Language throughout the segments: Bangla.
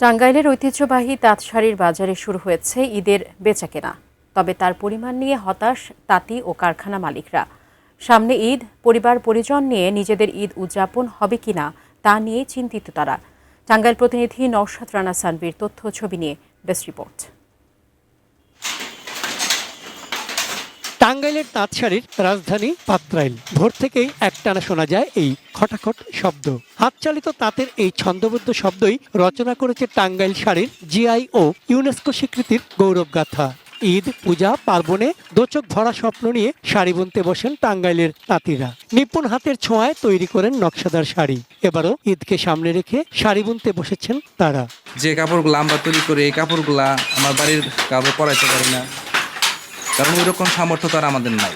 টাঙ্গাইলের ঐতিহ্যবাহী তাঁত শাড়ির বাজারে শুরু হয়েছে ঈদের বেচাকেনা। তবে তার পরিমাণ নিয়ে হতাশ তাঁতি ও কারখানা মালিকরা। সামনে ঈদ, পরিবার পরিজন নিয়ে নিজেদের ঈদ উদযাপন হবে কিনা তা নিয়ে চিন্তিত তারা। টাঙ্গাইল প্রতিনিধি নওশাদ রানা সানভীর তথ্য ছবি নিয়ে ডেস্ক রিপোর্ট। টাঙ্গাইলের তাঁত শাড়ির রাজধানী পাত্রাইল। ভোর থেকেই একটানা শোনা যায় এই খটাখট শব্দ। হাতচালিত তাঁতের এই ছন্দবদ্ধ শব্দই রচনা করেছে টাঙ্গাইল শাড়ির জিআই ও ইউনেস্কো স্বীকৃতির গৌরবগাথা। ঈদ, পূজা, পার্বণে দোচক ভরা স্বপ্ন নিয়ে শাড়ি বুনতে বসেন টাঙ্গাইলের তাঁতিরা। নিপুণ হাতের ছোঁয়ায় তৈরি করেন নকশাদার শাড়ি। এবারও ঈদকে সামনে রেখে শাড়ি বুনতে বসেছেন তারা। যে কাপড়গুলো আমরা তৈরি করি এই কাপড়গুলা আমার বাড়ির কাপড় পরাইতে পারি না, কারণ ওই রকম সামর্থ্য তো আর আমাদের নাই।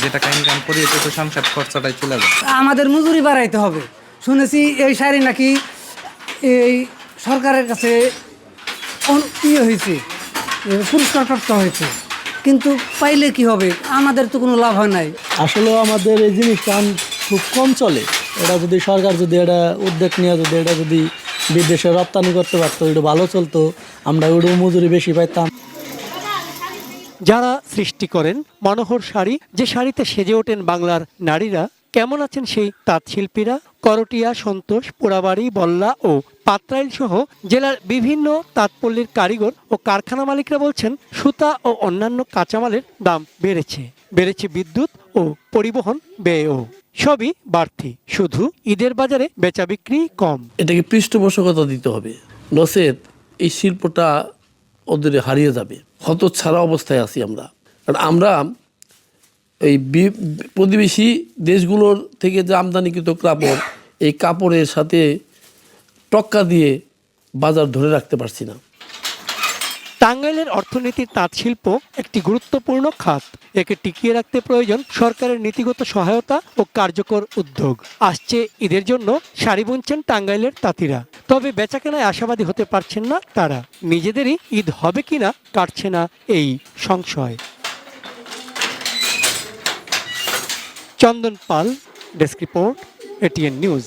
যে টাকা ইনকাম করি এতে তো সংসার খরচাটাই চলে যায়। আমাদের মজুরি বাড়াইতে হবে। শুনেছি এই শাড়ি নাকি এই সরকারের কাছে হয়েছে, পুরস্কার প্রাপ্ত হয়েছে, কিন্তু পাইলে কি হবে? আমাদের তো কোনো লাভ হয় নাই। আসলে আমাদের এই জিনিসটা খুব কম চলে। এটা যদি সরকার যদি এটা উদ্যোগ নিয়ে যদি এটা যদি বিদেশে রপ্তানি করতে পারতো, এটা ভালো চলতো, আমরা ওটা মজুরি বেশি পাইতাম। যারা সৃষ্টি করেন মনোহর শাড়ি, যে শাড়িতে সেজে ওঠেন বাংলার নারীরা, কেমন আছেন সেই তাঁত শিল্পীরা? করটিয়া, সন্তোষ, পোড়াবাড়ি, বল্লা ও পাত্রাইল সহ জেলার বিভিন্ন তাঁতপল্লীর কারিগর ও কারখানা মালিকরা বলছেন সুতা ও অন্যান্য কাঁচামালের দাম বেড়েছে বিদ্যুৎ ও পরিবহন ব্যয়ও। সবই বাড়তি, শুধু ঈদের বাজারে বেচা বিক্রি কম। এটাকে পৃষ্ঠপোষকতা দিতে হবে, নচেত এই শিল্পটা ওদের হারিয়ে যাবে। হতচ্ছাড়া অবস্থায় আছি আমরা। কারণ আমরা এই প্রতিবেশী দেশগুলোর থেকে যে আমদানিকৃত কাপড়, এই কাপড়ের সাথে টক্কা দিয়ে বাজার ধরে রাখতে পারছি না। টাঙ্গাইলের অর্থনীতির তাঁত শিল্প একটি গুরুত্বপূর্ণ খাত। একে টিকিয়ে রাখতে প্রয়োজন সরকারের নীতিগত সহায়তা ও কার্যকর উদ্যোগ। আসছে ঈদের জন্য শাড়ি বুনছেন টাঙ্গাইলের তাঁতিরা। তবে বেচাকেনায় আশাবাদী হতে পারছেন না তারা। নিজেদেরই ঈদ হবে কিনা কাটছে না এই সংশয়। চন্দন পাল, ডেস্ক রিপোর্ট, এটিএন নিউজ।